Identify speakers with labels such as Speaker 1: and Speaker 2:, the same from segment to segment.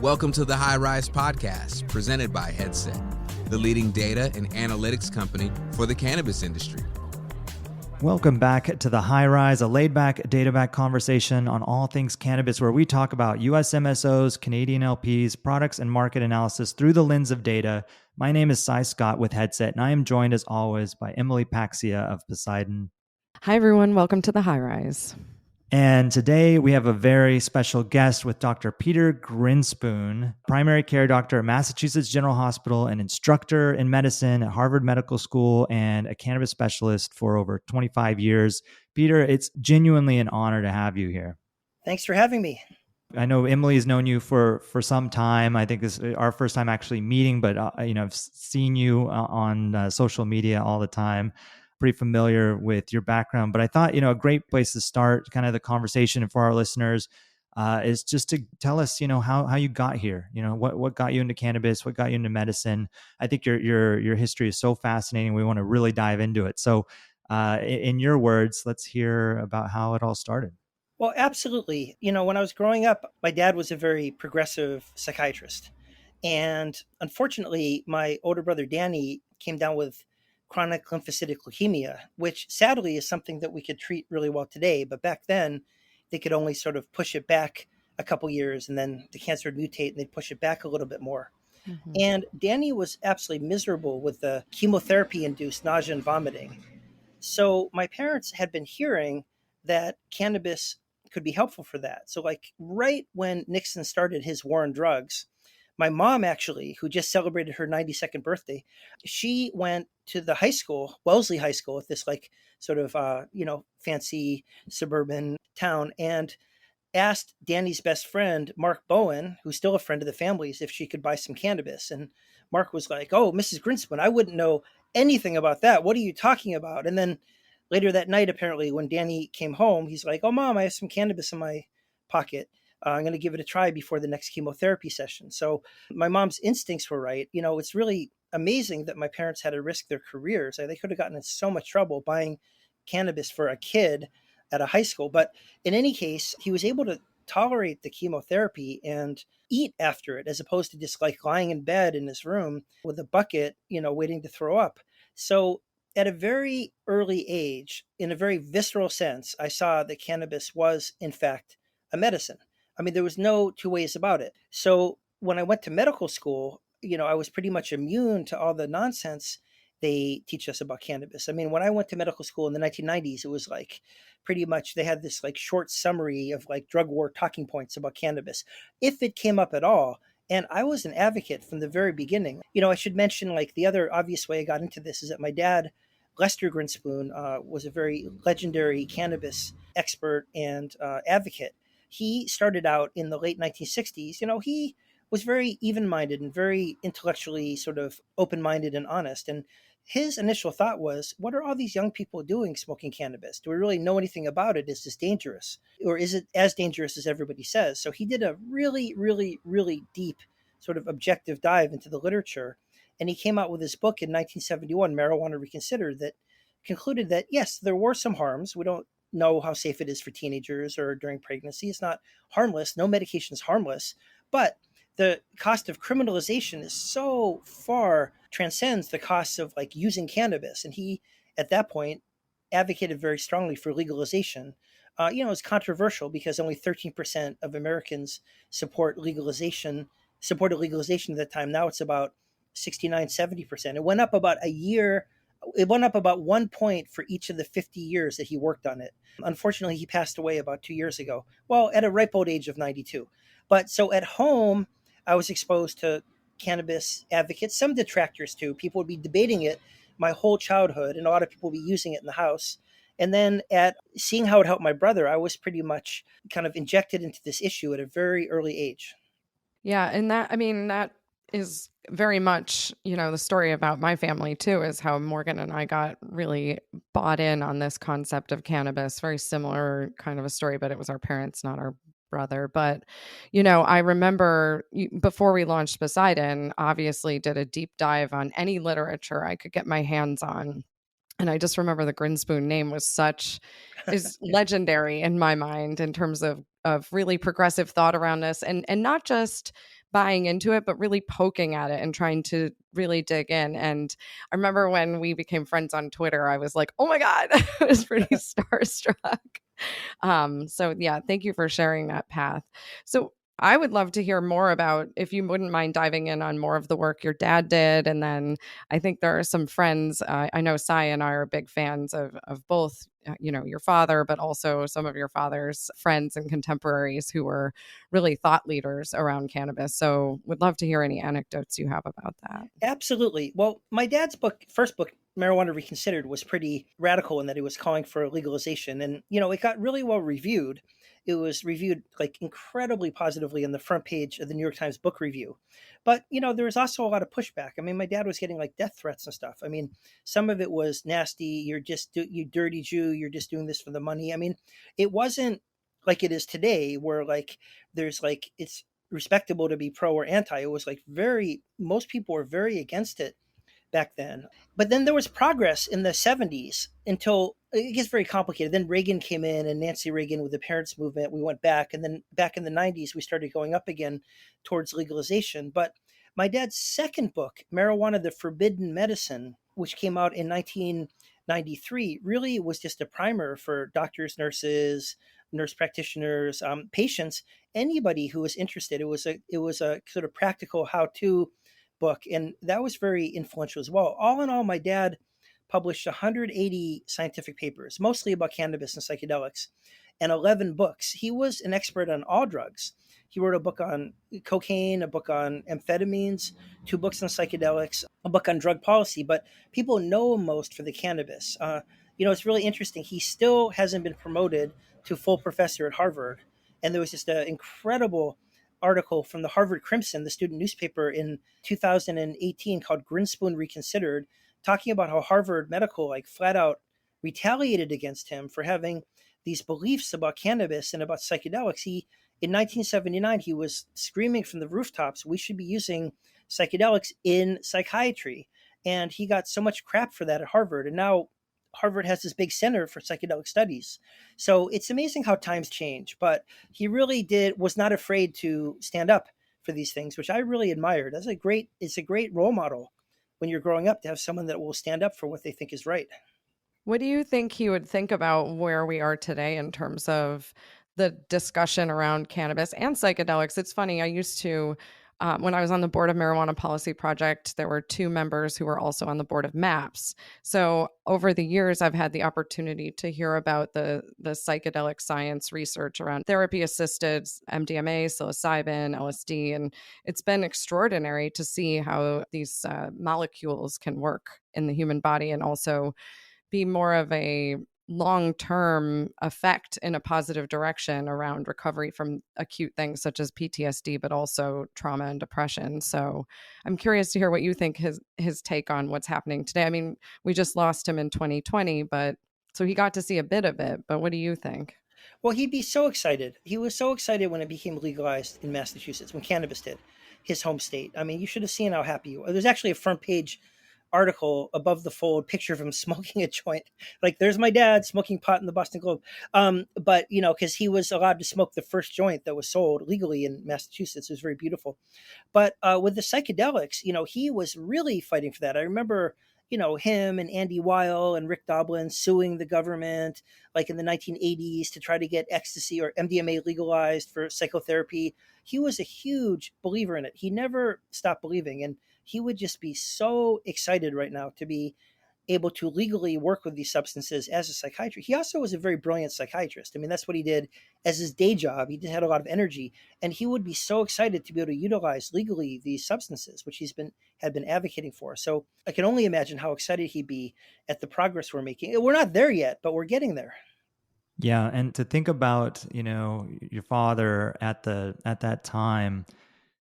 Speaker 1: Welcome to the High Rise Podcast, presented by Headset, the leading data and analytics company for the cannabis industry.
Speaker 2: Welcome back to the High Rise, a laid-back, data-back conversation on all things cannabis, where we talk about U.S. MSOs, Canadian LPs, products, and market analysis through the lens of data. My name is Cy Scott with Headset, and I am joined, as always, by Emily Paxia of Poseidon.
Speaker 3: Hi, everyone. Welcome to the High Rise.
Speaker 2: And today we have a very special guest with Dr. Peter Grinspoon, primary care doctor at Massachusetts General Hospital, an instructor in medicine at Harvard Medical School, and a cannabis specialist for over 25 years. Peter, it's genuinely an honor to have you here.
Speaker 4: Thanks for having me.
Speaker 2: I know Emily has known you for some time. I think this is our first time actually meeting, but I've seen you on social media all the time. Pretty familiar with your background, but I thought, a great place to start kind of the conversation for our listeners is just to tell us, how you got here, what got you into cannabis, what got you into medicine. I think your history is so fascinating. We want to really dive into it. So in your words, let's hear about how it all started.
Speaker 4: Well, absolutely. When I was growing up, my dad was a very progressive psychiatrist. And unfortunately, my older brother, Danny, came down with chronic lymphocytic leukemia, which sadly is something that we could treat really well today. But back then, they could only sort of push it back a couple years, and then the cancer would mutate and they'd push it back a little bit more. Mm-hmm. And Danny was absolutely miserable with the chemotherapy-induced nausea and vomiting. So my parents had been hearing that cannabis could be helpful for that. So right when Nixon started his war on drugs, my mom actually, who just celebrated her 92nd birthday, she went to the high school, Wellesley High School, at this sort of, fancy suburban town, and asked Danny's best friend, Mark Bowen, who's still a friend of the family's, if she could buy some cannabis. And Mark was like, "Oh, Mrs. Grinspoon, I wouldn't know anything about that. What are you talking about?" And then later that night, apparently, when Danny came home, he's like, "Oh, Mom, I have some cannabis in my pocket. I'm going to give it a try before the next chemotherapy session." So my mom's instincts were right. It's really amazing that my parents had to risk their careers. They could have gotten in so much trouble buying cannabis for a kid at a high school. But in any case, he was able to tolerate the chemotherapy and eat after it, as opposed to just lying in bed in his room with a bucket, waiting to throw up. So at a very early age, in a very visceral sense, I saw that cannabis was, in fact, a medicine. I mean, there was no two ways about it. So when I went to medical school, I was pretty much immune to all the nonsense they teach us about cannabis. I mean, when I went to medical school in the 1990s, it was pretty much they had this short summary of drug war talking points about cannabis, if it came up at all. And I was an advocate from the very beginning. I should mention the other obvious way I got into this is that my dad, Lester Grinspoon, was a very legendary cannabis expert and advocate. He started out in the late 1960s. He was very even-minded and very intellectually sort of open-minded and honest. And his initial thought was, what are all these young people doing smoking cannabis? Do we really know anything about it? Is this dangerous? Or is it as dangerous as everybody says? So he did a really, really, really deep sort of objective dive into the literature. And he came out with his book in 1971, Marijuana Reconsidered, that concluded that, yes, there were some harms. We don't know how safe it is for teenagers or during pregnancy. It's not harmless. No medication is harmless. But the cost of criminalization is so far transcends the costs of using cannabis. And he, at that point, advocated very strongly for legalization. It's controversial because only 13% of Americans supported legalization at that time. Now it's about 69, 70%. It went up about a year. It went up about 1 point for each of the 50 years that he worked on it. Unfortunately, he passed away about 2 years ago. Well, at a ripe old age of 92. But so at home, I was exposed to cannabis advocates, some detractors too. People would be debating it my whole childhood, and a lot of people would be using it in the house. And then at seeing how it helped my brother, I was pretty much kind of injected into this issue at a very early age.
Speaker 3: Yeah. And that is very much, the story about my family too, is how Morgan and I got really bought in on this concept of cannabis. Very similar kind of a story, but it was our parents, not our brother. But, I remember before we launched Poseidon, obviously did a deep dive on any literature I could get my hands on. And I just remember the Grinspoon name is legendary in my mind in terms of of really progressive thought around this, and not just buying into it, but really poking at it and trying to really dig in. And I remember when we became friends on Twitter, I was like, oh my God, I was pretty starstruck. So yeah, thank you for sharing that path. So I would love to hear more about, if you wouldn't mind diving in on more of the work your dad did. And then I think there are some friends, I know Sai and I are big fans of both, your father, but also some of your father's friends and contemporaries who were really thought leaders around cannabis. So would love to hear any anecdotes you have about that.
Speaker 4: Absolutely. Well, my dad's first book, Marijuana Reconsidered, was pretty radical in that it was calling for legalization. And, it got really well reviewed. It was reviewed like incredibly positively on the front page of the New York Times book review. But, there was also a lot of pushback. I mean, my dad was getting like death threats and stuff. I mean, some of it was nasty. You dirty Jew. You're just doing this for the money. I mean, it wasn't like it is today where like there's like it's respectable to be pro or anti. It was like most people were very against it back then. But then there was progress in the 70s until it gets very complicated. Then Reagan came in, and Nancy Reagan with the parents movement, we went back. And then back in the 90s, we started going up again towards legalization. But my dad's second book, Marijuana, the Forbidden Medicine, which came out in 1993, really was just a primer for doctors, nurses, nurse practitioners, patients, anybody who was interested. It was a sort of practical how-to book, and that was very influential as well. All in all, my dad published 180 scientific papers, mostly about cannabis and psychedelics, and 11 books. He was an expert on all drugs. He wrote a book on cocaine, a book on amphetamines, 2 books on psychedelics, a book on drug policy, but people know him most for the cannabis. It's really interesting. He still hasn't been promoted to full professor at Harvard. And there was just an incredible article from the Harvard Crimson, the student newspaper, in 2018 called Grinspoon Reconsidered, talking about how Harvard Medical like flat out retaliated against him for having these beliefs about cannabis and about psychedelics. In 1979, he was screaming from the rooftops, we should be using psychedelics in psychiatry. And he got so much crap for that at Harvard. And now Harvard has this big center for psychedelic studies. So it's amazing how times change, but he really was not afraid to stand up for these things, which I really admired. It's a great role model when you're growing up to have someone that will stand up for what they think is right.
Speaker 3: What do you think he would think about where we are today in terms of the discussion around cannabis and psychedelics? It's funny. I used to, when I was on the board of Marijuana Policy Project, there were 2 members who were also on the board of MAPS. So over the years, I've had the opportunity to hear about the psychedelic science research around therapy-assisted MDMA, psilocybin, LSD, and it's been extraordinary to see how these molecules can work in the human body and also be more of a long-term effect in a positive direction around recovery from acute things such as PTSD, but also trauma and depression. So I'm curious to hear what you think his take on what's happening today. I mean, we just lost him in 2020, but so he got to see a bit of it, but what do you think?
Speaker 4: Well, he'd be so excited. He was so excited when it became legalized in Massachusetts, when cannabis did, his home state. I mean, you should have seen how happy he was. There's actually a front page article above the fold, picture of him smoking a joint. Like, there's my dad smoking pot in the Boston Globe. But, because he was allowed to smoke the first joint that was sold legally in Massachusetts. It was very beautiful. But with the psychedelics, he was really fighting for that. I remember, him and Andy Weil and Rick Doblin suing the government like in the 1980s to try to get ecstasy or MDMA legalized for psychotherapy. He was a huge believer in it. He never stopped believing. And he would just be so excited right now to be able to legally work with these substances as a psychiatrist. He also was a very brilliant psychiatrist. I mean, that's what he did as his day job. He had a lot of energy, and he would be so excited to be able to utilize legally these substances, which had been advocating for. So I can only imagine how excited he'd be at the progress we're making. We're not there yet, but we're getting there.
Speaker 2: Yeah, and to think about, your father at that time,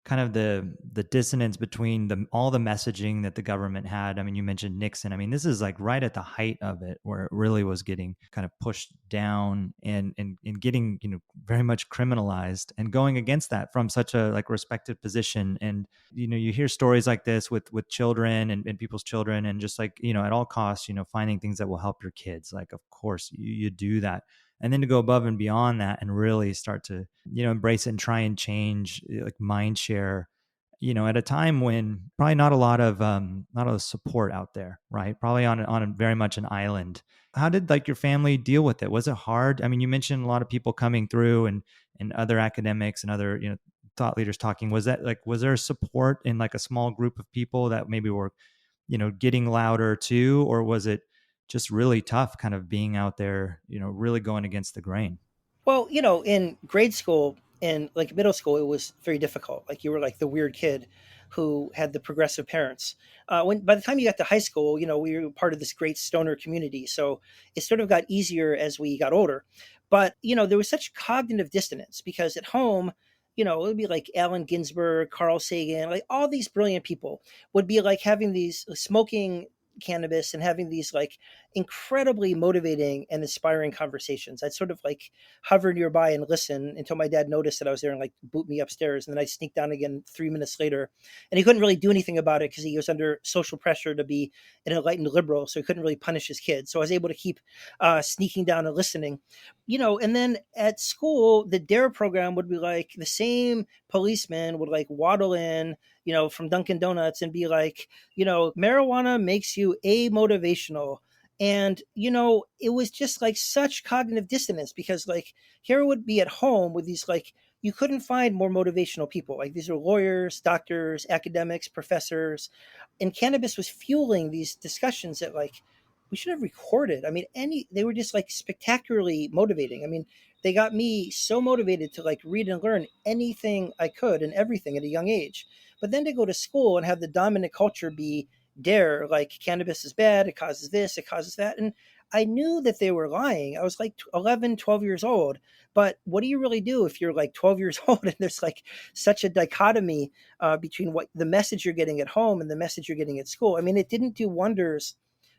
Speaker 2: kind of the dissonance between all the messaging that the government had. I mean, you mentioned Nixon. I mean, this is like right at the height of it, where it really was getting kind of pushed down and getting, very much criminalized, and going against that from such a like respected position. And, you hear stories like this with children and people's children, and just like, at all costs, finding things that will help your kids. Like, of course you do that. and then to go above and beyond that and really start to, embrace it and try and change like mind share, at a time when probably not a lot of support out there, right? Probably on a very much an island. How did like your family deal with it? Was it hard? I mean, you mentioned a lot of people coming through and other academics and other, thought leaders talking. Was there support in like a small group of people that maybe were, getting louder too? Or was it just really tough kind of being out there, really going against the grain?
Speaker 4: Well, in grade school and like middle school, it was very difficult. Like you were like the weird kid who had the progressive parents. When by the time you got to high school, we were part of this great stoner community, so it sort of got easier as we got older. But there was such cognitive dissonance because at home, it would be like Allen Ginsberg, Carl Sagan, like all these brilliant people would be like having these smoking cannabis and having these like incredibly motivating and inspiring conversations. I'd sort of like hover nearby and listen until my dad noticed that I was there and like boot me upstairs. And then I'd sneak down again 3 minutes later. And he couldn't really do anything about it because he was under social pressure to be an enlightened liberal. So he couldn't really punish his kids. So I was able to keep sneaking down and listening. And then at school, the DARE program would be like the same policeman would like waddle in, from Dunkin' Donuts and be like, marijuana makes you amotivational. And, it was just like such cognitive dissonance because like here would be at home with these like, you couldn't find more motivational people. Like these are lawyers, doctors, academics, professors, and cannabis was fueling these discussions that like we should have recorded. I mean, they were just like spectacularly motivating. I mean, they got me so motivated to like read and learn anything I could and everything at a young age. But then to go to school and have the dominant culture be DARE, like cannabis is bad, it causes this, it causes that. And I knew that they were lying. I was like 11, 12 years old. But what do you really do if you're like 12 years old and there's like such a dichotomy between what the message you're getting at home and the message you're getting at school? I mean, it didn't do wonders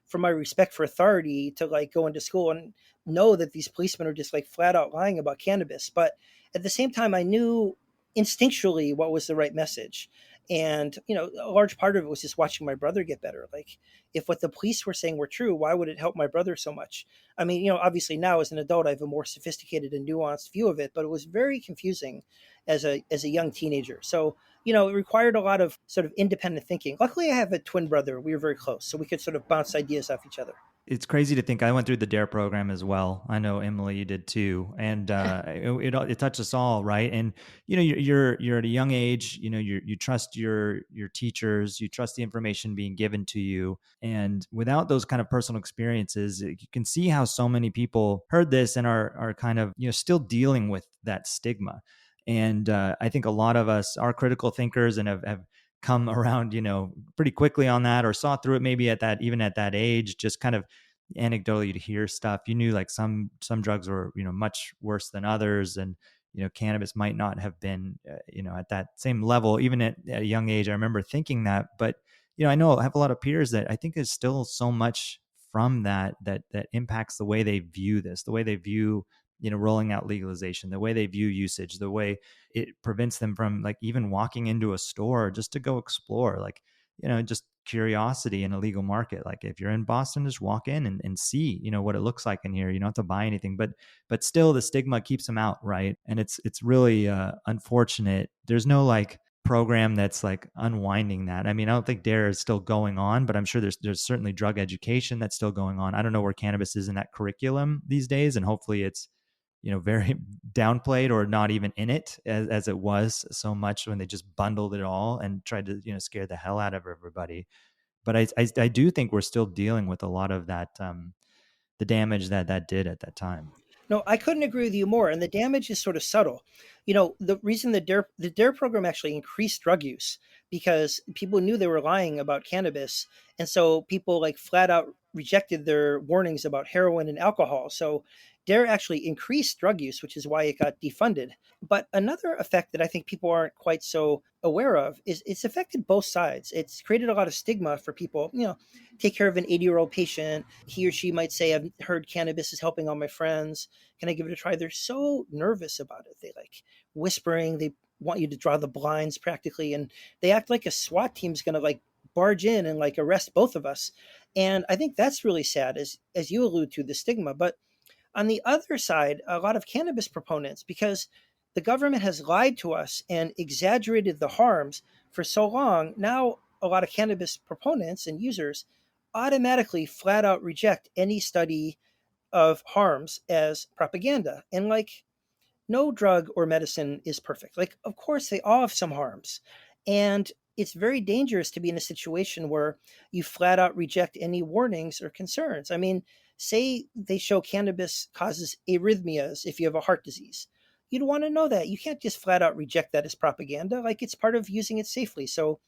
Speaker 4: for my respect for authority to like go into school and know that these policemen are just like flat out lying about cannabis. But at the same time, I knew instinctually what was the right message. And, a large part of it was just watching my brother get better. Like if what the police were saying were true, why would it help my brother so much? I mean, obviously now as an adult, I have a more sophisticated and nuanced view of it, but it was very confusing as a young teenager. So, it required a lot of sort of independent thinking. Luckily, I have a twin brother. We were very close, so we could sort of bounce ideas off each other.
Speaker 2: It's crazy to think I went through the DARE program as well. I know Emily, you did too, and it touched us all, right? And you're at a young age. You trust your teachers, you trust the information being given to you, and without those kind of personal experiences, you can see how so many people heard this and are kind of still dealing with that stigma. And I think a lot of us are critical thinkers and have come around, pretty quickly on that, or saw through it maybe even at that age, just kind of anecdotally to hear stuff. You knew like some drugs were, much worse than others. And, cannabis might not have been, at that same level, even at a young age. I remember thinking that, but, I know I have a lot of peers that I think is still so much from that impacts the way they view this, the way they view rolling out legalization, the way they view usage, the way it prevents them from like even walking into a store just to go explore, like, just curiosity in a legal market. Like if you're in Boston, just walk in and see, what it looks like in here. You don't have to buy anything, but still the stigma keeps them out. Right. And it's really unfortunate. There's no like program that's like unwinding that. I mean, I don't think DARE is still going on, but I'm sure there's certainly drug education that's still going on. I don't know where cannabis is in that curriculum these days, and hopefully it's very downplayed or not even in it as it was so much when they just bundled it all and tried to, scare the hell out of everybody. But I do think we're still dealing with a lot of that, the damage that did at that time.
Speaker 4: No, I couldn't agree with you more. And the damage is sort of subtle. The reason the DARE program actually increased drug use because people knew they were lying about cannabis. And so people like flat out rejected their warnings about heroin and alcohol. So DARE actually increased drug use, which is why it got defunded. But another effect that I think people aren't quite so aware of is it's affected both sides. It's created a lot of stigma for people, take care of an 80-year-old patient. He or she might say, I've heard cannabis is helping all my friends. Can I give it a try? They're so nervous about it. They like whispering. They want you to draw the blinds practically. And they act like a SWAT team's going to like barge in and like arrest both of us. And I think that's really sad, as you allude to, the stigma. But On the other side, a lot of cannabis proponents, because the government has lied to us and exaggerated the harms for so long, now a lot of cannabis proponents and users automatically flat out reject any study of harms as propaganda. And like, no drug or medicine is perfect. Like, of course, they all have some harms. And it's very dangerous to be in a situation where you flat out reject any warnings or concerns. I mean, say they show cannabis causes arrhythmias if you have a heart disease. You'd want to know that. You can't just flat out reject that as propaganda. Like, it's part of using it safely. So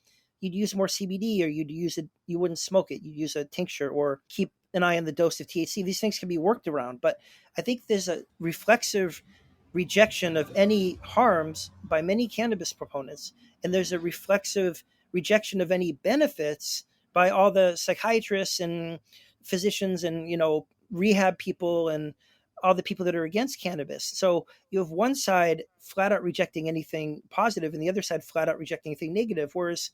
Speaker 4: you'd use more CBD, or you'd use it, you wouldn't smoke it. You'd use a tincture or keep an eye on the dose of THC. These things can be worked around. But I think there's a reflexive rejection of any harms by many cannabis proponents, and there's a reflexive rejection of any benefits by all the psychiatrists and physicians and rehab people and all the people that are against cannabis. So you have one side flat out rejecting anything positive and the other side flat out rejecting anything negative. Whereas,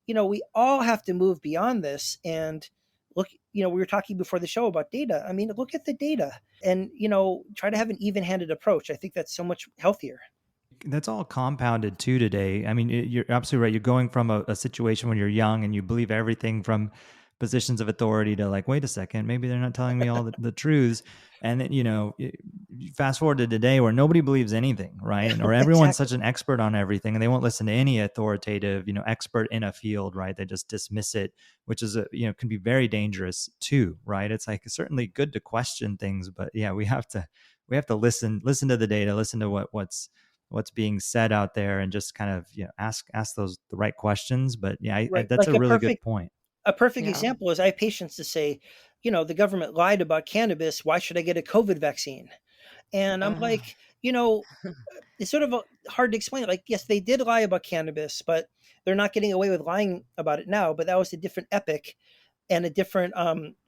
Speaker 4: we all have to move beyond this and look, we were talking before the show about data. I mean, look at the data and, try to have an even-handed approach. I think that's so much healthier.
Speaker 2: That's all compounded too today. I mean, you're absolutely right. You're going from a situation when you're young and you believe everything from positions of authority to like, wait a second, maybe they're not telling me all the truths. And then, you fast forward to today where nobody believes anything, right? Or everyone's
Speaker 4: Exactly.
Speaker 2: such an expert on everything and they won't listen to any authoritative, expert in a field, right? They just dismiss it, which is, can be very dangerous too, right? It's like, it's certainly good to question things, but yeah, we have to listen to the data, listen to what's being said out there and just kind of, ask the right questions. But yeah,
Speaker 4: Right.
Speaker 2: that's
Speaker 4: Like
Speaker 2: a really good point.
Speaker 4: A perfect
Speaker 3: Yeah.
Speaker 4: example is I have patients to say, the government lied about cannabis. Why should I get a COVID vaccine? And I'm like, it's sort of hard to explain. Like, yes, they did lie about cannabis, but they're not getting away with lying about it now. But that was a different epoch and a different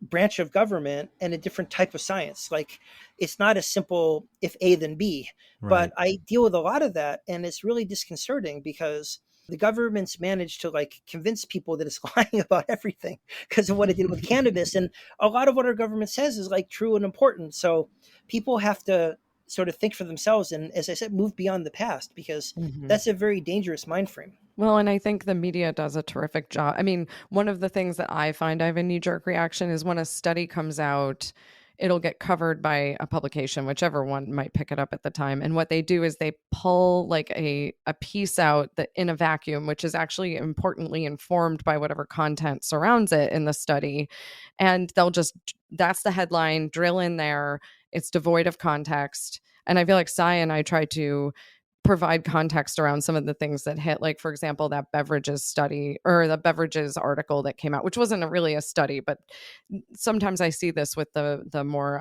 Speaker 4: branch of government and a different type of science. Like, it's not a simple if A then B.
Speaker 2: Right.
Speaker 4: But I deal with a lot of that, and it's really disconcerting because the government's managed to like convince people that it's lying about everything because of what it did with cannabis. And a lot of what our government says is like true and important. So people have to sort of think for themselves and, as I said, move beyond the past, because that's a very dangerous mind frame.
Speaker 3: Well, and I think the media does a terrific job. I mean, one of the things that I find I have a knee-jerk reaction is when a study comes out, it'll get covered by a publication, whichever one might pick it up at the time. And what they do is they pull like a piece out that in a vacuum, which is actually importantly informed by whatever content surrounds it in the study. And they'll just, that's the headline, drill in there. It's devoid of context. And I feel like Cy and I try to provide context around some of the things that hit, like, for example, that beverages study or the beverages article that came out, which wasn't really a study, but sometimes I see this with the more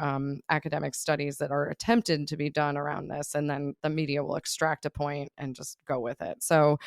Speaker 3: academic studies that are attempted to be done around this, and then the media will extract a point and just go with it. So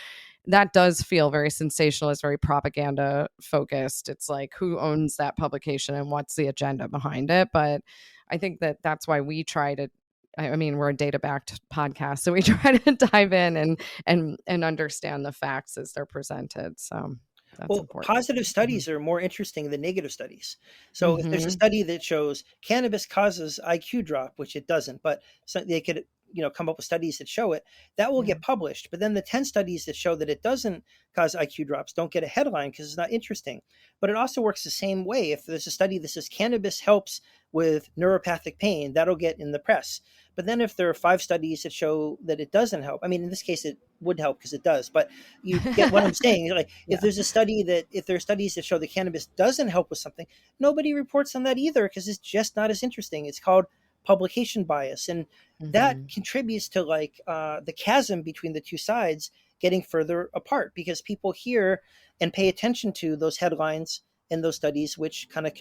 Speaker 3: that does feel very sensationalist, very propaganda focused. It's like, who owns that publication and what's the agenda behind it? But I think that that's why we try to, I mean, we're a data-backed podcast, so we try to dive in and understand the facts as they're presented. So that's important.
Speaker 4: Positive studies are more interesting than negative studies. So if there's a study that shows cannabis causes IQ drop, which it doesn't, but they could come up with studies that show it, that will get published. But then the 10 studies that show that it doesn't cause IQ drops don't get a headline because it's not interesting. But it also works the same way. If there's a study that says cannabis helps with neuropathic pain, that'll get in the press. But then if there are 5 studies that show that it doesn't help, I mean, in this case, it would help because it does, but you get what I'm saying. Like, if there's a study if there are studies that show that cannabis doesn't help with something, nobody reports on that either because it's just not as interesting. It's called publication bias. And that contributes to like the chasm between the two sides getting further apart, because people hear and pay attention to those headlines and those studies, which kind of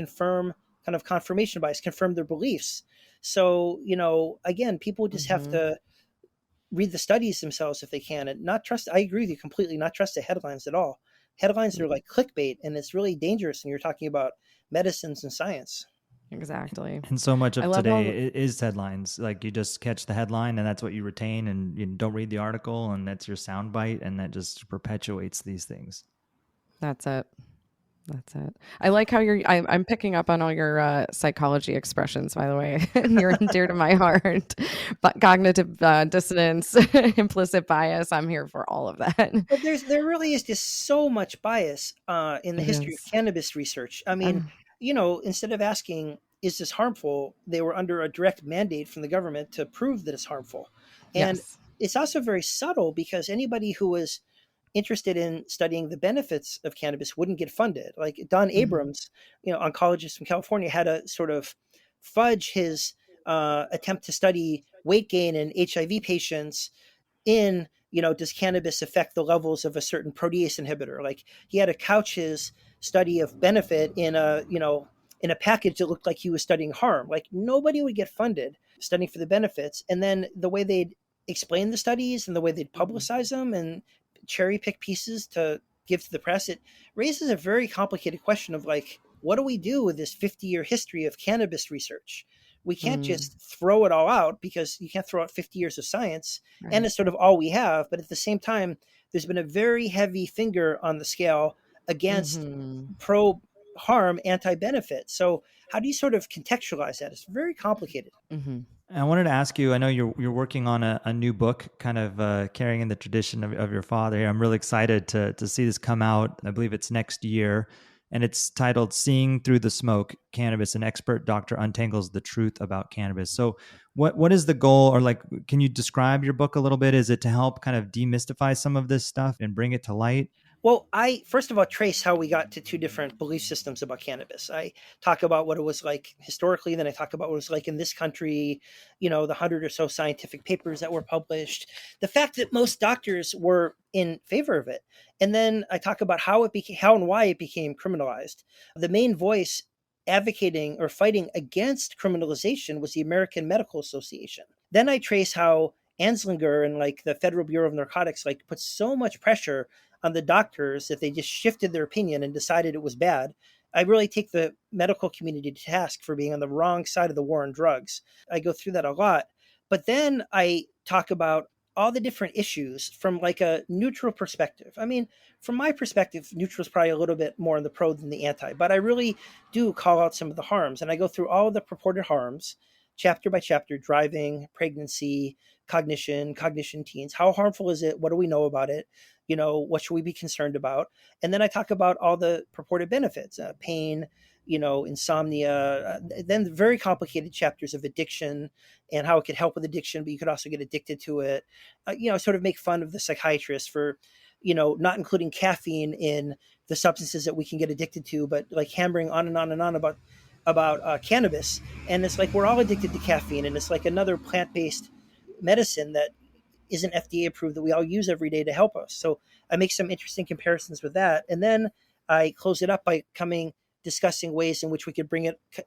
Speaker 4: confirmation bias, confirm their beliefs. So, again, people just have to read the studies themselves if they can, and not trust. I agree with you completely. Not trust the headlines at all. Headlines are like clickbait, and it's really dangerous when you're talking about medicines and science.
Speaker 3: Exactly.
Speaker 2: And so much of today is headlines. Like, you just catch the headline and that's what you retain, and you don't read the article, and that's your soundbite, and that just perpetuates these things.
Speaker 3: That's it. That's it. I like how I'm picking up on all your psychology expressions, by the way. Near and dear to my heart. But cognitive dissonance, implicit bias. I'm here for all of that.
Speaker 4: But there really is just so much bias in the
Speaker 3: It
Speaker 4: history of
Speaker 3: is.
Speaker 4: cannabis research. I mean,
Speaker 3: Um,
Speaker 4: instead of asking, is this harmful? They were under a direct mandate from the government to prove that it's harmful. And
Speaker 3: yes.
Speaker 4: it's also very subtle because anybody who was interested in studying the benefits of cannabis wouldn't get funded. Like Don
Speaker 3: Mhm.
Speaker 4: Abrams, oncologist from California, had to sort of fudge his attempt to study weight gain in HIV patients in, does cannabis affect the levels of a certain protease inhibitor? Like he had to couch his study of benefit in a package that looked like he was studying harm. Like nobody would get funded studying for the benefits. And then the way they'd explain the studies and the way they'd publicize them and cherry pick pieces to give to the press, it raises a very complicated question of like, what do we do with this 50-year history of cannabis research? We can't
Speaker 3: Mm,
Speaker 4: just throw it all out because you can't throw out 50 years of science and
Speaker 3: right.
Speaker 4: it's sort of all we have. But at the same time, there's been a very heavy finger on the scale against
Speaker 3: Hmm.
Speaker 4: pro harm, anti benefit. So, how do you sort of contextualize that? It's very complicated.
Speaker 3: Hmm.
Speaker 2: I wanted to ask you, I know you're working on a new book, kind of carrying in the tradition of your father here. I'm really excited to see this come out. I believe it's next year. And it's titled Seeing Through the Smoke, Cannabis, an Expert Doctor Untangles the Truth About Cannabis. So what is the goal, or like, can you describe your book a little bit? Is it to help kind of demystify some of this stuff and bring it to light?
Speaker 4: Well, I first of all trace how we got to two different belief systems about cannabis. I talk about what it was like historically, then I talk about what it was like in this country, the 100 or so scientific papers that were published, the fact that most doctors were in favor of it. And then I talk about how and why it became criminalized. The main voice advocating or fighting against criminalization was the American Medical Association. Then I trace how Anslinger and like the Federal Bureau of Narcotics like put so much pressure on the doctors that they just shifted their opinion and decided it was bad. I really take the medical community to task for being on the wrong side of the war on drugs. I go through that a lot. But then I talk about all the different issues from like a neutral perspective. I mean, from my perspective, neutral is probably a little bit more in the pro than the anti, but I really do call out some of the harms. And I go through all of the purported harms, chapter by chapter: driving, pregnancy, cognition teens. How harmful is it? What do we know about it? What should we be concerned about? And then I talk about all the purported benefits: pain, insomnia, then the very complicated chapters of addiction and how it could help with addiction, but you could also get addicted to it. Sort of make fun of the psychiatrist for, not including caffeine in the substances that we can get addicted to, but like hammering on and on and on about cannabis. And it's like we're all addicted to caffeine, and it's like another plant-based medicine that isn't FDA approved that we all use every day to help us. So I make some interesting comparisons with that. And then I close it up by discussing ways in which we could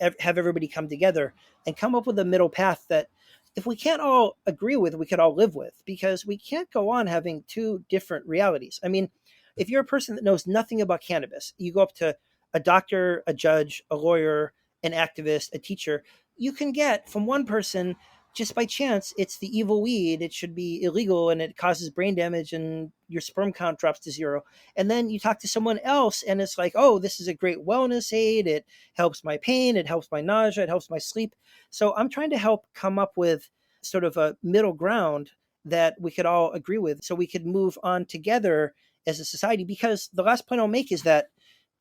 Speaker 4: have everybody come together and come up with a middle path that if we can't all agree with, we could all live with, because we can't go on having two different realities. I mean, if you're a person that knows nothing about cannabis, you go up to a doctor, a judge, a lawyer, an activist, a teacher, you can get from one person, just by chance, it's the evil weed, it should be illegal and it causes brain damage and your sperm count drops to zero. And then you talk to someone else and it's like, oh, this is a great wellness aid. It helps my pain. It helps my nausea. It helps my sleep. So I'm trying to help come up with sort of a middle ground that we could all agree with so we could move on together as a society. Because the last point I'll make is that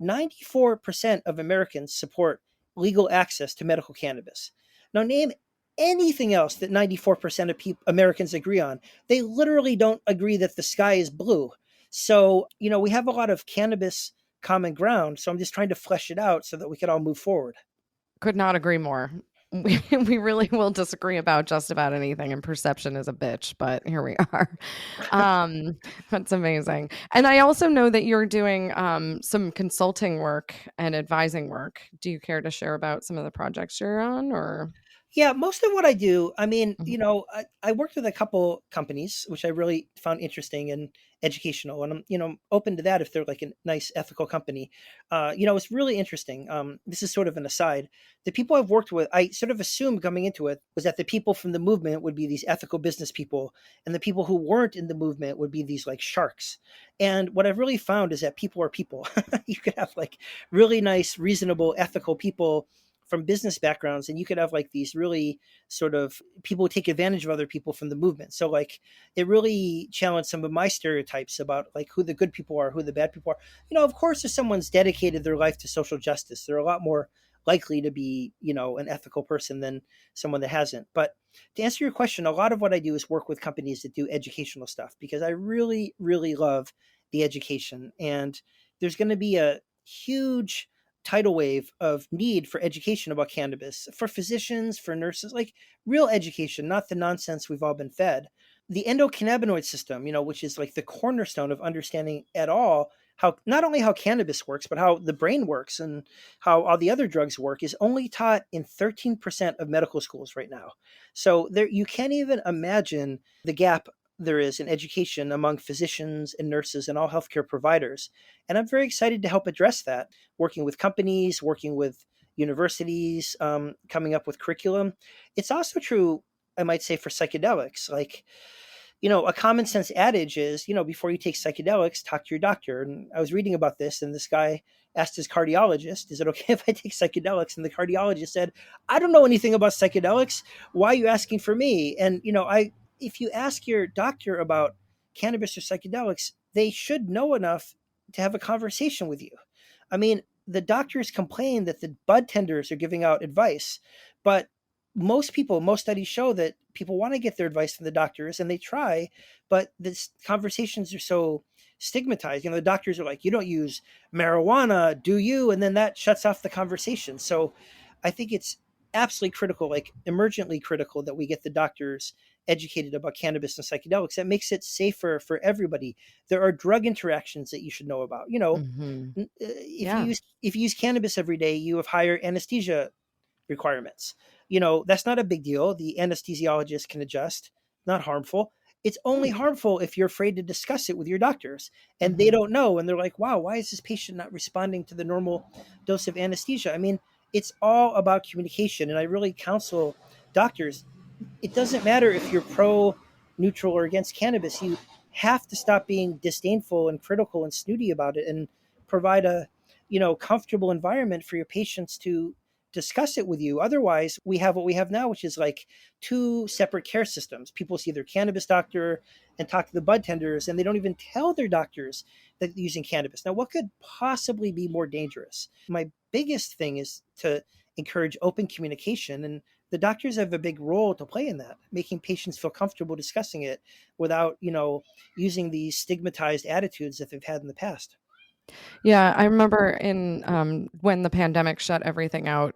Speaker 4: 94% of Americans support legal access to medical cannabis. Now, name anything else that 94% of Americans agree on. They literally don't agree that the sky is blue. So, we have a lot of cannabis common ground. So I'm just trying to flesh it out so that we can all move forward.
Speaker 3: Could not agree more. We really will disagree about just about anything, and perception is a bitch, but here we are. That's amazing. And I also know that you're doing some consulting work and advising work. Do you care to share about some of the projects you're on, or?
Speaker 4: Yeah, most of what I do, I mean,
Speaker 3: Mhm.
Speaker 4: I worked with a couple companies, which I really found interesting and educational, and I'm, open to that if they're like a nice ethical company. It's really interesting. This is sort of an aside. The people I've worked with, I sort of assumed coming into it was that the people from the movement would be these ethical business people, and the people who weren't in the movement would be these like sharks. And what I've really found is that people are people. You could have like really nice, reasonable, ethical people from business backgrounds, and you could have like these really sort of people who take advantage of other people from the movement. So like it really challenged some of my stereotypes about like who the good people are, who the bad people are. Of course, if someone's dedicated their life to social justice, they're a lot more likely to be, an ethical person than someone that hasn't. But to answer your question, a lot of what I do is work with companies that do educational stuff because I really, really love the education. And there's going to be a huge tidal wave of need for education about cannabis for physicians, for nurses, like real education, not the nonsense we've all been fed. The endocannabinoid system, which is like the cornerstone of understanding at all how not only how cannabis works, but how the brain works and how all the other drugs work, is only taught in 13% of medical schools right now. So there, you can't even imagine the gap there is in education among physicians and nurses and all healthcare providers. And I'm very excited to help address that, working with companies, working with universities, coming up with curriculum. It's also true, I might say, for psychedelics. Like, a common sense adage is, before you take psychedelics, talk to your doctor. And I was reading about this, and this guy asked his cardiologist, is it okay if I take psychedelics? And the cardiologist said, I don't know anything about psychedelics. Why are you asking for me? And, if you ask your doctor about cannabis or psychedelics, they should know enough to have a conversation with you. I mean, the doctors complain that the bud tenders are giving out advice, but most studies show that people want to get their advice from the doctors and they try, but the conversations are so stigmatized. The doctors are like, you don't use marijuana, do you? And then that shuts off the conversation. So I think it's absolutely critical, like emergently critical, that we get the doctors educated about cannabis and psychedelics. That makes it safer for everybody. There are drug interactions that you should know about.
Speaker 3: Hmm. Yeah.
Speaker 4: If you use cannabis every day, you have higher anesthesia requirements. That's not a big deal. The anesthesiologist can adjust, not harmful. It's only harmful if you're afraid to discuss it with your doctors and they
Speaker 3: Hmm.
Speaker 4: don't know. And they're like, wow, why is this patient not responding to the normal dose of anesthesia? I mean, it's all about communication. And I really counsel doctors, it doesn't matter if you're pro, neutral, or against cannabis. You have to stop being disdainful and critical and snooty about it and provide a comfortable environment for your patients to discuss it with you. Otherwise, we have what we have now, which is like two separate care systems. People see their cannabis doctor and talk to the bud tenders, and they don't even tell their doctors that they're using cannabis. Now, what could possibly be more dangerous? My biggest thing is to encourage open communication, and the doctors have a big role to play in that, making patients feel comfortable discussing it without, using these stigmatized attitudes that they've had in the past.
Speaker 3: Yeah, I remember in when the pandemic shut everything out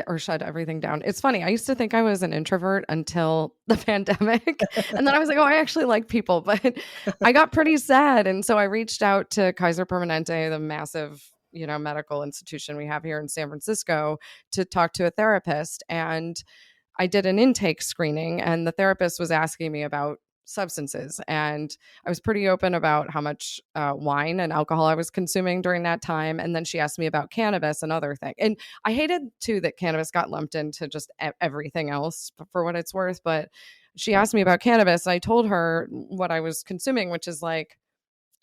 Speaker 3: or shut everything down. It's funny. I used to think I was an introvert until the pandemic. And then I was like, oh, I actually like people, but I got pretty sad. And so I reached out to Kaiser Permanente, the massive, medical institution we have here in San Francisco, to talk to a therapist. And I did an intake screening, and the therapist was asking me about substances. And I was pretty open about how much wine and alcohol I was consuming during that time. And then she asked me about cannabis and other things. And I hated too that cannabis got lumped into just everything else for what it's worth. But she asked me about cannabis. And I told her what I was consuming, which is like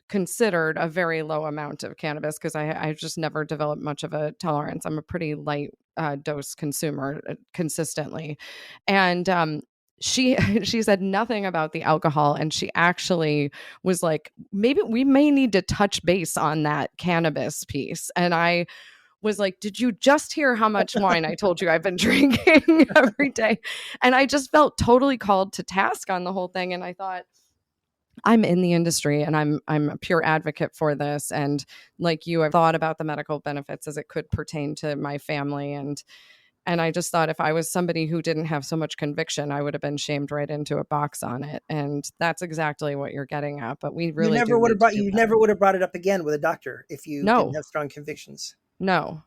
Speaker 3: considered a very low amount of cannabis because I just never developed much of a tolerance. I'm a pretty light dose consumer consistently. And she she said nothing about the alcohol, and she actually was like, maybe we may need to touch base on that cannabis piece. And I was like, did you just hear how much wine I told you I've been drinking every day? And I just felt totally called to task on the whole thing. And I thought, I'm in the industry and I'm a pure advocate for this. And like you, I've thought about the medical benefits as it could pertain to my family. And I just thought if I was somebody who didn't have so much conviction, I would have been shamed right into a box on it. And that's exactly what you're getting at. But we really do need to do
Speaker 4: You
Speaker 3: better.
Speaker 4: never would have brought it up again with a doctor if you didn't
Speaker 3: No,
Speaker 4: have strong convictions.
Speaker 3: no.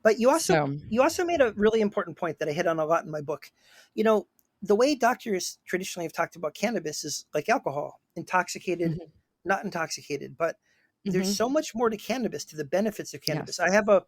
Speaker 4: But
Speaker 3: So,
Speaker 4: you also made a really important point that I hit on a lot in my book. You know, the way doctors traditionally have talked about cannabis is like alcohol, intoxicated,
Speaker 3: mhm,
Speaker 4: not intoxicated, but there's
Speaker 3: mhm,
Speaker 4: so much more to cannabis, to the benefits of cannabis.
Speaker 3: yes.
Speaker 4: I have a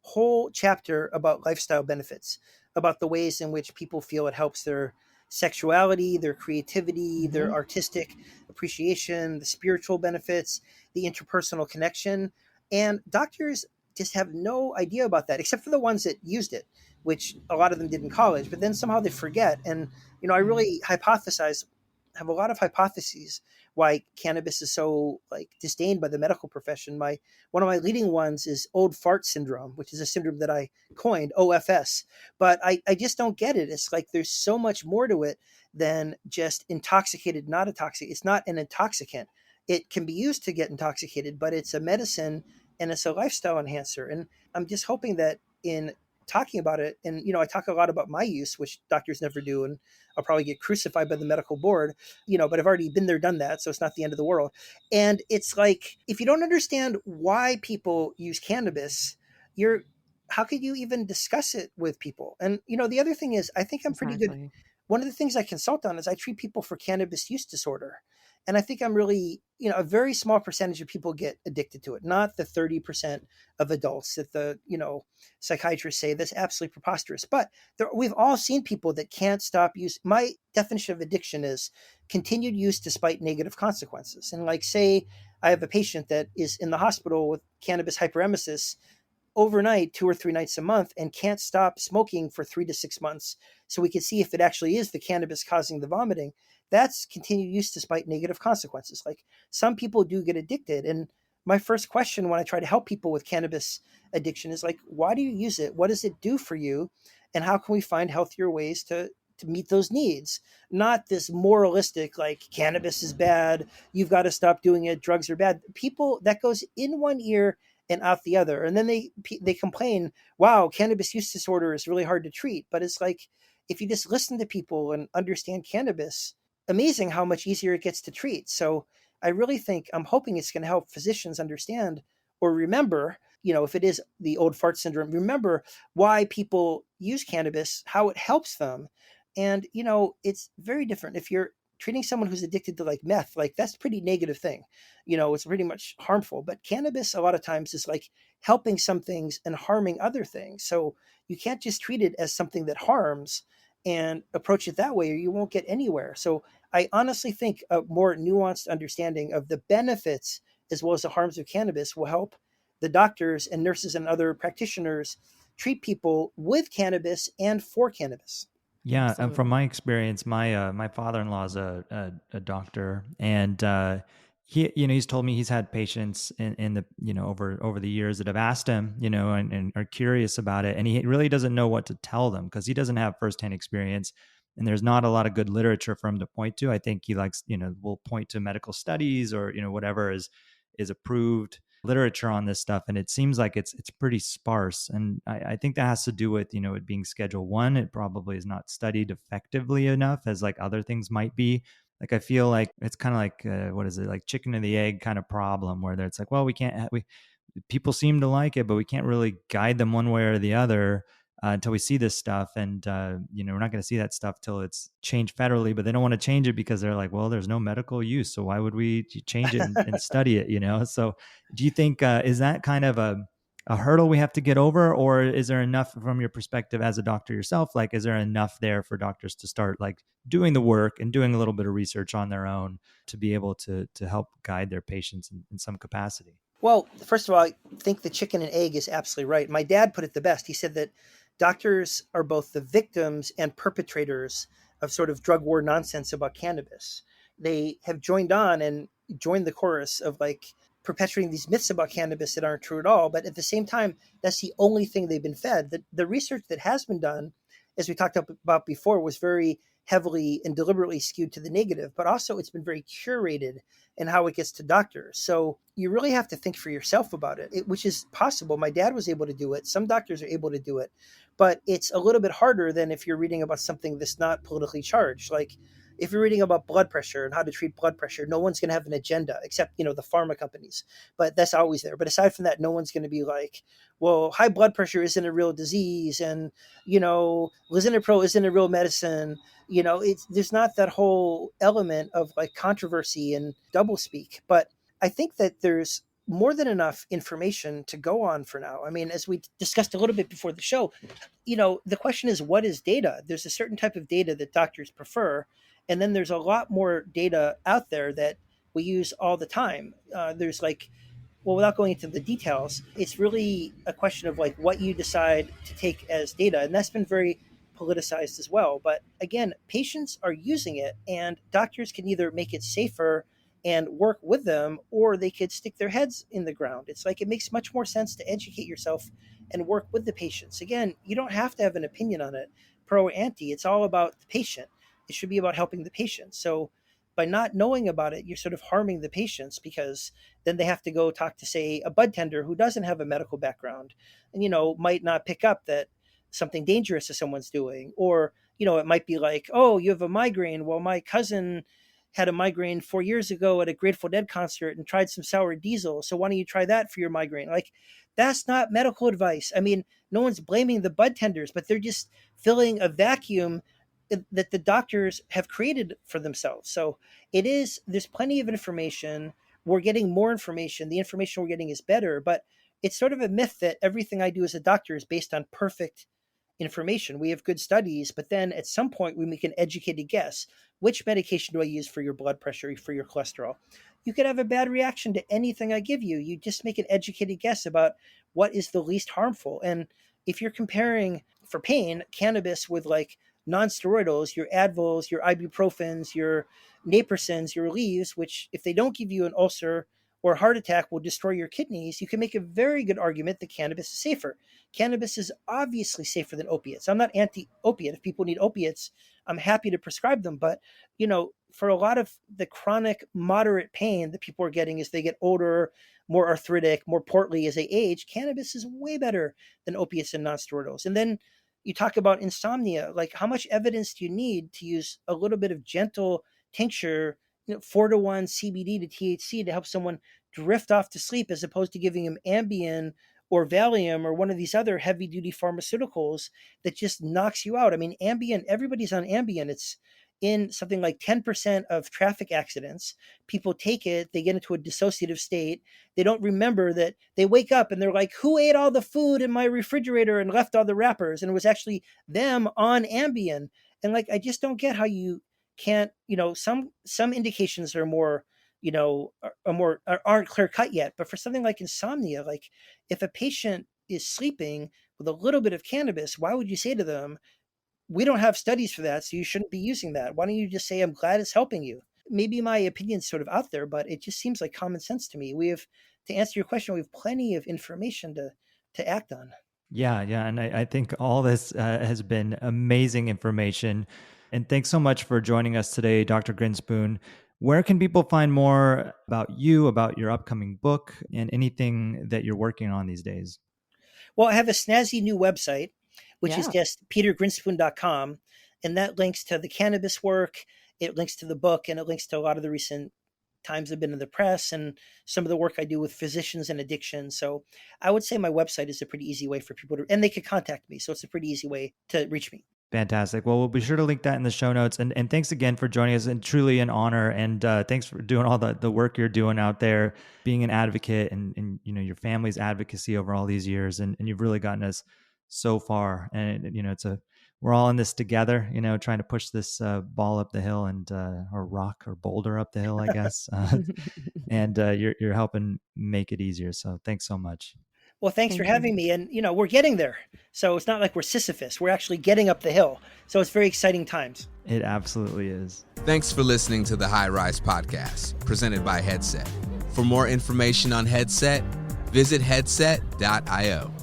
Speaker 4: whole chapter about lifestyle benefits, about the ways in which people feel it helps their sexuality, their creativity, their
Speaker 3: Mhm,
Speaker 4: artistic appreciation, the spiritual benefits, the interpersonal connection. And doctors just have no idea about that, except for the ones that used it, which a lot of them did in college, but then somehow they forget. And, I really have a lot of hypotheses why cannabis is so like disdained by the medical profession. One of my leading ones is old fart syndrome, which is a syndrome that I coined, OFS. But I just don't get it. It's like there's so much more to it than just intoxicated, not intoxicated. It's not an intoxicant. It can be used to get intoxicated, but it's a medicine and it's a lifestyle enhancer. And I'm just hoping that in talking about it, and I talk a lot about my use, which doctors never do, and I'll probably get crucified by the medical board, but I've already been there, done that, so it's not the end of the world. And it's like, if you don't understand why people use cannabis, you're how could you even discuss it with people? And the other thing is, I think I'm pretty good.
Speaker 3: exactly.
Speaker 4: One of the things I consult on is I treat people for cannabis use disorder. And I think I'm really, a very small percentage of people get addicted to it, not the 30% of adults that the, psychiatrists say that's absolutely preposterous. But we've all seen people that can't stop use. My definition of addiction is continued use despite negative consequences. And like, say, I have a patient that is in the hospital with cannabis hyperemesis overnight 2 or 3 nights a month and can't stop smoking for 3 to 6 months, so we can see if it actually is the cannabis causing the vomiting. That's continued use despite negative consequences. Like, some people do get addicted, and my first question when I try to help people with cannabis addiction is like, why do you use it? What does it do for you? And how can we find healthier ways to meet those needs? Not this moralistic, like, cannabis is bad, you've got to stop doing it, drugs are bad. People, that goes in one ear and out the other. And then they complain, wow, cannabis use disorder is really hard to treat. But it's like, if you just listen to people and understand cannabis, amazing how much easier it gets to treat. So I really think, I'm hoping it's going to help physicians understand or remember, if it is the old fart syndrome, remember why people use cannabis, how it helps them. And it's very different if you're treating someone who's addicted to like meth. Like, that's a pretty negative thing. It's pretty much harmful. But cannabis a lot of times is like helping some things and harming other things. So you can't just treat it as something that harms and approach it that way, or you won't get anywhere. So I honestly think a more nuanced understanding of the benefits as well as the harms of cannabis will help the doctors and nurses and other practitioners treat people with cannabis and for cannabis.
Speaker 2: Yeah, and from
Speaker 3: Absolutely.
Speaker 2: my experience, my father-in-law is a doctor, and he's told me he's had patients in the over the years that have asked him, and are curious about it, and he really doesn't know what to tell them because he doesn't have firsthand experience, and there's not a lot of good literature for him to point to. I think he likes, will point to medical studies or whatever is approved literature on this stuff, and it seems like it's pretty sparse. And I think that has to do with it being Schedule 1. It probably is not studied effectively enough as like other things might be. Like, I feel like it's kind of like what is it, like chicken and the egg kind of problem, where it's like, well, we can't we people seem to like it, but we can't really guide them one way or the other until we see this stuff. And we're not going to see that stuff till it's changed federally, but they don't want to change it because they're like, well, there's no medical use, so why would we change it and study it? So do you think is that kind of a hurdle we have to get over, or is there enough from your perspective as a doctor yourself? Like, is there enough there for doctors to start like doing the work and doing a little bit of research on their own to be able to help guide their patients in some capacity?
Speaker 4: Well, first of all, I think the chicken and egg is absolutely right. My dad put it the best. He said that doctors are both the victims and perpetrators of sort of drug war nonsense about cannabis. They have joined on and joined the chorus of like perpetuating these myths about cannabis that aren't true at all. But at the same time, that's the only thing they've been fed. The research that has been done, as we talked about before, was very heavily and deliberately skewed to the negative, but also it's been very curated in how it gets to doctors. So you really have to think for yourself about it, which is possible. My dad was able to do it. Some doctors are able to do it, but it's a little bit harder than if you're reading about something that's not politically charged. Like, if you're reading about blood pressure and how to treat blood pressure, no one's going to have an agenda except, the pharma companies. But that's always there. But aside from that, no one's going to be like, well, high blood pressure isn't a real disease, and, lisinopril isn't a real medicine. There's not that whole element of like controversy and doublespeak. But I think that there's more than enough information to go on for now. I mean, as we discussed a little bit before the show, the question is, what is data? There's a certain type of data that doctors prefer. And then there's a lot more data out there that we use all the time. There's without going into the details, it's really a question of like what you decide to take as data. And that's been very politicized as well. But again, patients are using it, and doctors can either make it safer and work with them, or they could stick their heads in the ground. It's like, it makes much more sense to educate yourself and work with the patients. Again, you don't have to have an opinion on it, pro or anti. It's all about the patient. It should be about helping the patient. So by not knowing about it, you're sort of harming the patients, because then they have to go talk to, say, a bud tender who doesn't have a medical background and, might not pick up that something dangerous that someone's doing. Or, it might be like, oh, you have a migraine. Well, my cousin had a migraine 4 years ago at a Grateful Dead concert and tried some sour diesel. So why don't you try that for your migraine? Like, that's not medical advice. I mean, no one's blaming the bud tenders, but they're just filling a vacuum that the doctors have created for themselves. So there's plenty of information. We're getting more information. The information we're getting is better, but it's sort of a myth that everything I do as a doctor is based on perfect information. We have good studies, but then at some point we make an educated guess. Which medication do I use for your blood pressure, for your cholesterol? You could have a bad reaction to anything I give you. You just make an educated guess about what is the least harmful. And if you're comparing, for pain, cannabis with like non-steroidals, your Advils, your ibuprofens, your naproxens, your leaves, which if they don't give you an ulcer or a heart attack will destroy your kidneys, you can make a very good argument that cannabis is safer. Cannabis is obviously safer than opiates. I'm not anti-opiate. If people need opiates, I'm happy to prescribe them. But, for a lot of the chronic moderate pain that people are getting as they get older, more arthritic, more portly as they age, cannabis is way better than opiates and non-steroidals. And then you talk about insomnia, like how much evidence do you need to use a little bit of gentle tincture, 4-to-1 CBD to THC to help someone drift off to sleep, as opposed to giving them Ambien or Valium or one of these other heavy duty pharmaceuticals that just knocks you out. I mean, Ambien, everybody's on Ambien. It's in something like 10% of traffic accidents. People take it, they get into a dissociative state. They don't remember that they wake up and they're like, who ate all the food in my refrigerator and left all the wrappers? And it was actually them on Ambien. And like, I just don't get how you can't, some indications are more, aren't clear cut yet. But for something like insomnia, like if a patient is sleeping with a little bit of cannabis, why would you say to them, we don't have studies for that, so you shouldn't be using that? Why don't you just say, I'm glad it's helping you? Maybe my opinion's sort of out there, but it just seems like common sense to me. To answer your question, we have plenty of information to act on.
Speaker 2: Yeah. And I think all this has been amazing information. And thanks so much for joining us today, Dr. Grinspoon. Where can people find more about you, about your upcoming book, and anything that you're working on these days?
Speaker 4: Well, I have a snazzy new website, which is just petergrinspoon.com. And that links to the cannabis work. It links to the book, and it links to a lot of the recent times I've been in the press and some of the work I do with physicians and addiction. So I would say my website is a pretty easy way for people and they could contact me. So it's a pretty easy way to reach me.
Speaker 2: Fantastic. Well, we'll be sure to link that in the show notes. And thanks again for joining us, and truly an honor. And thanks for doing all the work you're doing out there, being an advocate and your family's advocacy over all these years. And you've really gotten us so far. And, we're all in this together, trying to push this ball up the hill or rock or boulder up the hill, I guess. And you're helping make it easier. So thanks so much.
Speaker 4: Well, thanks for having me. And, we're getting there. So it's not like we're Sisyphus. We're actually getting up the hill. So it's very exciting times.
Speaker 2: It absolutely is.
Speaker 1: Thanks for listening to the High Rise Podcast, presented by Headset. For more information on Headset, visit headset.io.